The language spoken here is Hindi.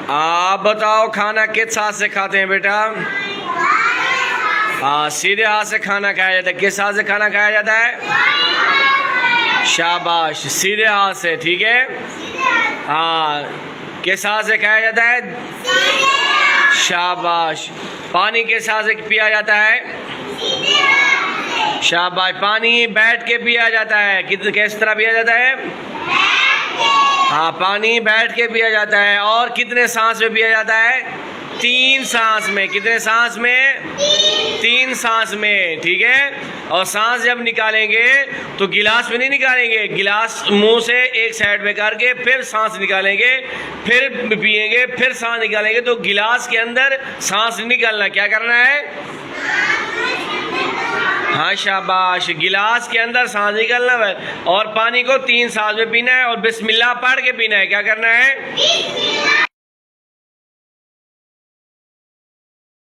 आप बताओ खाना किस हाथ से खाते हैं बेटा? हाँ, सीधे हाथ से खाना खाया जाता है। किस हाथ से खाना खाया जाता है? शाबाश, सीधे हाथ से। ठीक है। हाँ, किस हाथ से खाया जाता है? शाबाश। पानी किस हाथ से पिया जाता है? शाबाश। पानी बैठ के पिया जाता है। किस तरह पिया जाता है? हाँ, पानी बैठ के पिया जाता है। और कितने सांस में पिया जाता है? 3 सांस में। कितने सांस में? 3 सांस में। ठीक है। और सांस जब निकालेंगे तो गिलास में नहीं निकालेंगे, गिलास मुंह से एक साइड में करके फिर सांस निकालेंगे, फिर पिएंगे, फिर सांस निकालेंगे। तो गिलास के अंदर सांस नहीं निकालना। क्या करना है? हाँ, शाबाश। गिलास के अंदर सांस निकालना है और पानी को 3 सांस में पीना है और बिस्मिल्लाह पढ़ के पीना है। क्या करना है?